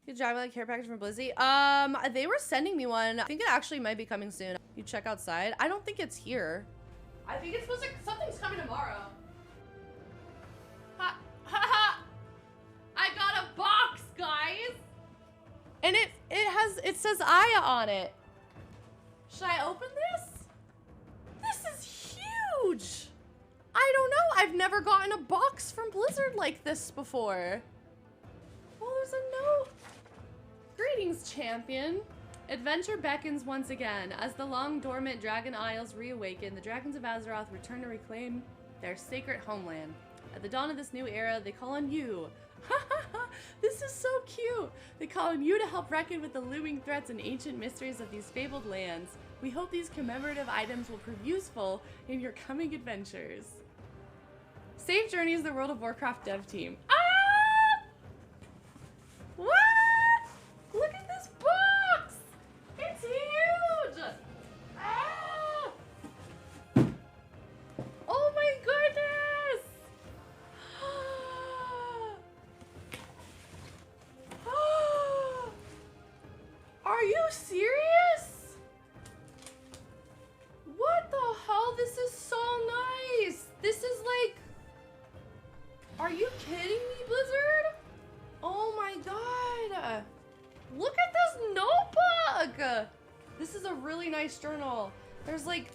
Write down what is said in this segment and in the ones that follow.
You drive like care package from Blizzy? They were sending me one. I think it actually might be coming soon. You check outside. I don't think it's here. I think it's supposed to, something's coming tomorrow. Ha ha! I got a box, guys! And it says Eiya on it. Should I open this? This is huge! I don't know, I've never gotten a box from Blizzard like this before. Oh, there's a note. Greetings, champion. Adventure beckons once again. As the long-dormant Dragon Isles reawaken, the dragons of Azeroth return to reclaim their sacred homeland. At the dawn of this new era, they call on you. Ha ha ha! This is so cute! They call on you to help reckon with the looming threats and ancient mysteries of these fabled lands. We hope these commemorative items will prove useful in your coming adventures. Safe journeys, the World of Warcraft dev team. Ah! What? Look at this box! It's huge! Ah! Oh my goodness! Are you serious? What the hell? This is so nice! This is like... Are you kidding me, Blizzard? Oh my god! Look at this notebook! This is a really nice journal. There's like...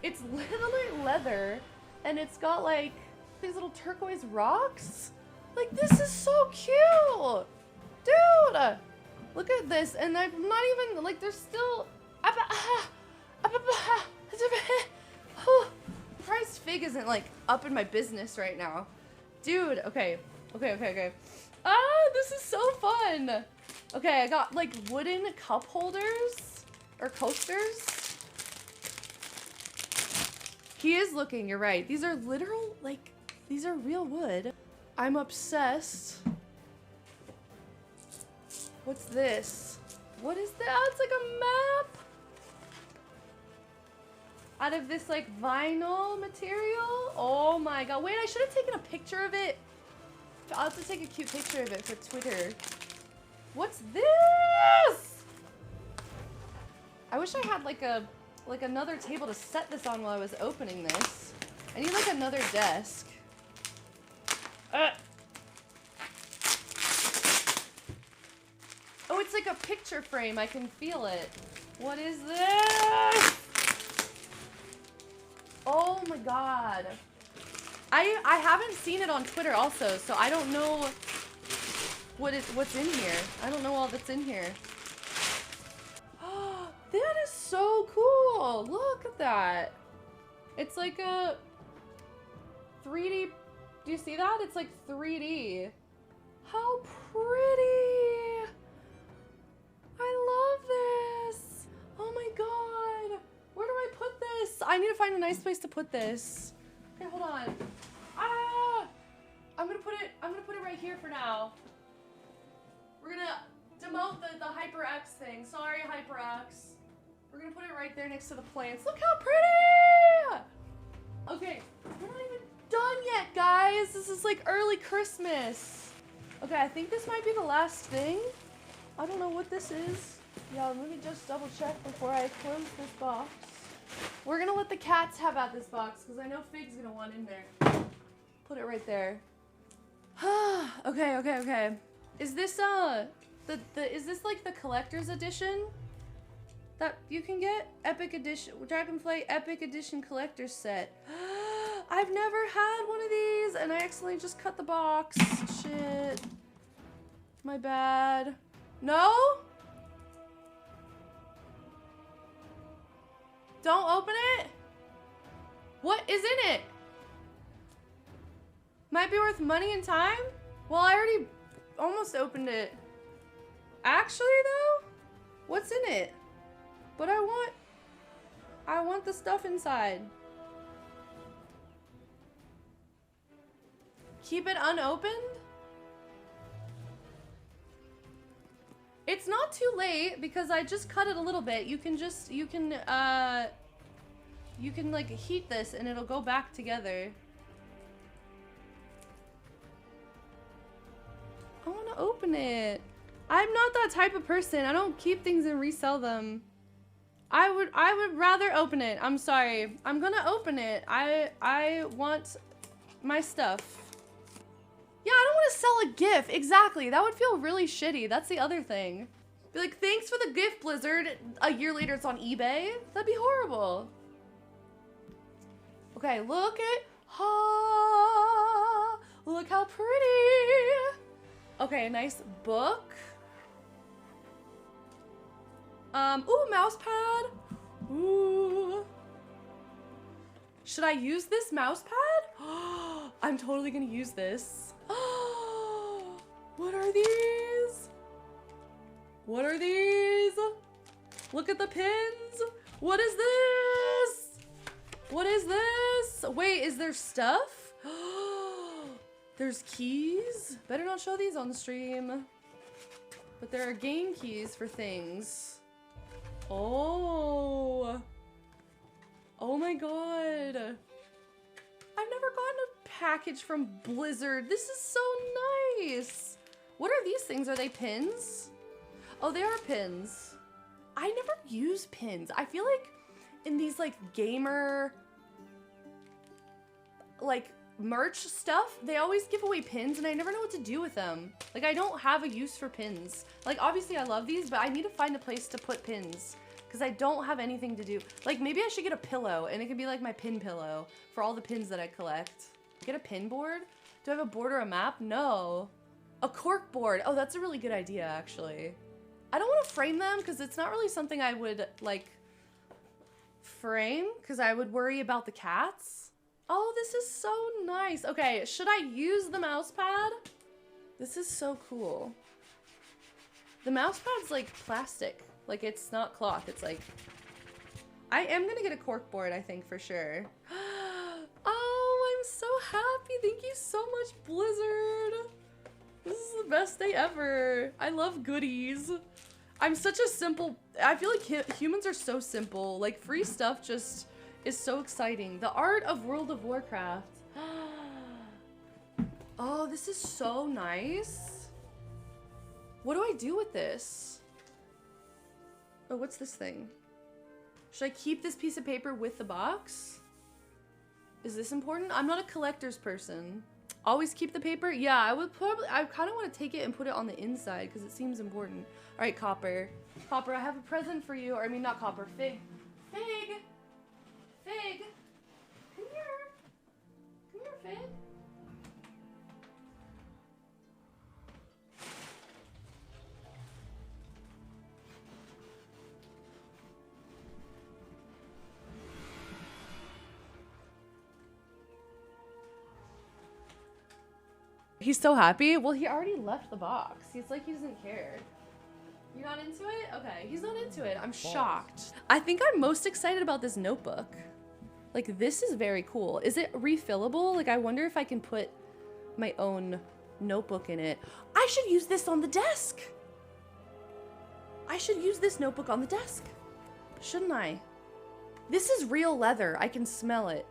It's literally leather, and it's got like these little turquoise rocks. Like, this is so cute! Dude! Look at this, and I'm not even, like, there's still... Price fig isn't, like, up in my business right now. Dude, okay. Okay. Ah, this is so fun! Okay, I got, like, wooden cup holders, or coasters. He is looking, you're right. These are literal, like, these are real wood. I'm obsessed. What's this? What is that? It's like a map! Out of this, like, vinyl material? Oh my god. Wait, I should have taken a picture of it. I'll have to take a cute picture of it for Twitter. What's this? I wish I had, like, another table to set this on while I was opening this. I need, like, another desk. Oh, it's like a picture frame. I can feel it. What is this? Oh my god. I haven't seen it on Twitter also, so I don't know what's in here. I don't know all that's in here. Oh, that is so cool. Look at that. It's like a 3D. Do you see that? It's like 3D. How pretty. I love this. Oh my god. Where do I put this? I need to find a nice place to put this. Okay, hold on. Ah! I'm gonna put it right here for now. We're gonna demote the HyperX thing. Sorry, HyperX. We're gonna put it right there next to the plants. Look how pretty! Okay, we're not even done yet, guys. This is like early Christmas. Okay, I think this might be the last thing. I don't know what this is. Yeah, let me just double check before I close this box. We're gonna let the cats have at this box because I know Fig's gonna want in there. Put it right there. Okay. Is this is this like the collector's edition that you can get? Epic edition, Dragonflight Epic Edition collector's set. I've never had one of these and I accidentally just cut the box. Shit. My bad. No? Don't open it? What is in it? Might be worth money and time? Well, I already almost opened it. Actually, though, what's in it? But I want the stuff inside. Keep it unopened? It's not too late because I just cut it a little bit. You can like heat this and it'll go back together. I want to open it. I'm not that type of person. I don't keep things and resell them. I would rather open it. I'm sorry. I'm gonna open it. I want my stuff. Yeah, I don't want to sell a gift. Exactly. That would feel really shitty. That's the other thing. Be like, thanks for the gift, Blizzard. A year later, it's on eBay. That'd be horrible. Okay, look at... Ah, look how pretty. Okay, nice book. Ooh, mouse pad. Ooh. Should I use this mouse pad? I'm totally gonna use this. What are these? What are these? Look at the pins. What is this? What is this? Wait, is there stuff? There's keys. Better not show these on the stream. But there are game keys for things. Oh. Oh my god. I've never gotten a package from Blizzard. This is so nice. What are these things? Are they pins? Oh, they are pins. I never use pins. I feel like in these like gamer like merch stuff, they always give away pins and I never know what to do with them. Like I don't have a use for pins. Like obviously I love these, but I need to find a place to put pins because I don't have anything to do. Like maybe I should get a pillow and it could be like my pin pillow for all the pins that I collect. Get a pin board? Do I have a board or a map? No. A cork board. Oh, that's a really good idea actually. I don't want to frame them because it's not really something I would like frame because I would worry about the cats. Oh, this is so nice. Okay, should I use the mouse pad? This is so cool. The mouse pad's like plastic. Like it's not cloth. It's like... I am gonna get a cork board, I think, for sure. Oh, I'm so happy. Thank you so much, Blizzard. This is the best day ever. I love goodies. I'm such a simple... I feel like humans are so simple. Like, free stuff just... is so exciting. The art of World of Warcraft. Oh, this is so nice. What do I do with this? Oh, what's this thing? Should I keep this piece of paper with the box? Is this important? I'm not a collector's person. Always keep the paper? Yeah, I would probably, I kind of want to take it and put it on the inside because it seems important. All right, Copper. Copper, I have a present for you. Or I mean, not Copper, Fig. Fig! Fig! Come here! Come here, Fig! He's so happy. Well, he already left the box. He's like, he doesn't care. You're not into it? Okay, he's not into it. I'm shocked. I think I'm most excited about this notebook. Like, this is very cool. Is it refillable? Like, I wonder if I can put my own notebook in it. I should use this on the desk. I should use this notebook on the desk. Shouldn't I? This is real leather. I can smell it.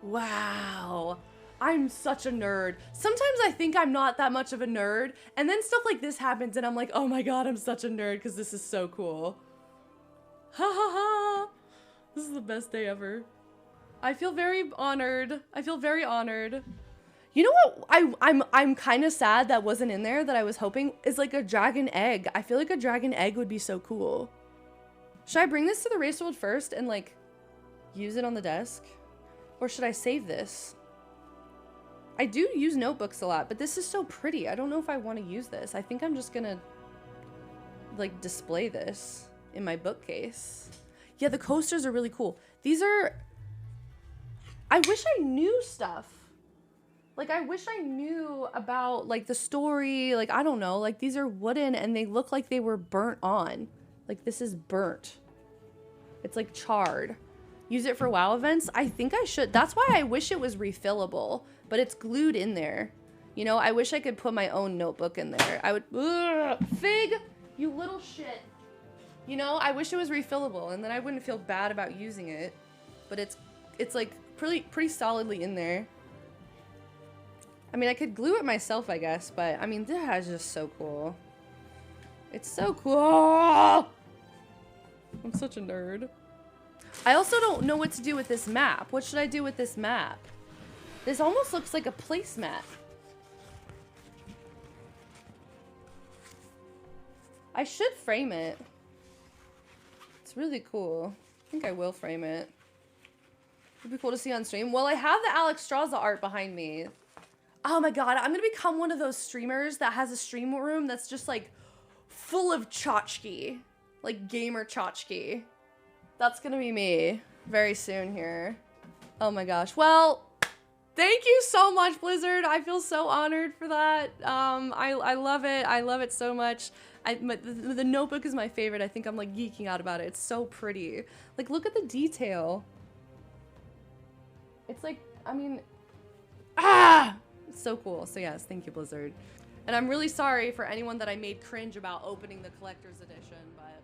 Wow. I'm such a nerd. Sometimes I think I'm not that much of a nerd, and then stuff like this happens and I'm like, oh my god, I'm such a nerd because this is so cool. Ha ha ha. This is the best day ever. I feel very honored. I feel very honored. You know what I'm kind of sad that wasn't in there that I was hoping is like a dragon egg. I feel like a dragon egg would be so cool. Should I bring this to the race world first and like use it on the desk? Or should I save this? I do use notebooks a lot, but this is so pretty. I don't know if I want to use this. I think I'm just gonna like display this in my bookcase. Yeah, the coasters are really cool. These are... I wish I knew stuff. Like, I wish I knew about like the story. Like, I don't know. Like, these are wooden and they look like they were burnt on. Like, this is burnt. It's like charred. Use it for WoW events? I think I should. That's why I wish it was refillable. But it's glued in there. You know, I wish I could put my own notebook in there. I would... Ugh, Fig! You little shit. You know, I wish it was refillable, and then I wouldn't feel bad about using it. But it's like, pretty solidly in there. I mean, I could glue it myself, I guess, but, I mean, this is just so cool. It's so cool. I'm such a nerd. I also don't know what to do with this map. What should I do with this map? This almost looks like a placemat. I should frame it. It's really cool. I think I will frame it. It'd be cool to see on stream. Well, I have the Alex Straza art behind me. Oh my god, I'm gonna become one of those streamers that has a stream room that's just like full of tchotchke. Like gamer tchotchke. That's gonna be me very soon here. Oh my gosh. Well, thank you so much, Blizzard. I feel so honored for that. I love it. I love it so much. The notebook is my favorite. I think I'm like geeking out about it. It's so pretty. Like, look at the detail. It's like, I mean, it's so cool. So yes, thank you, Blizzard. And I'm really sorry for anyone that I made cringe about opening the collector's edition, but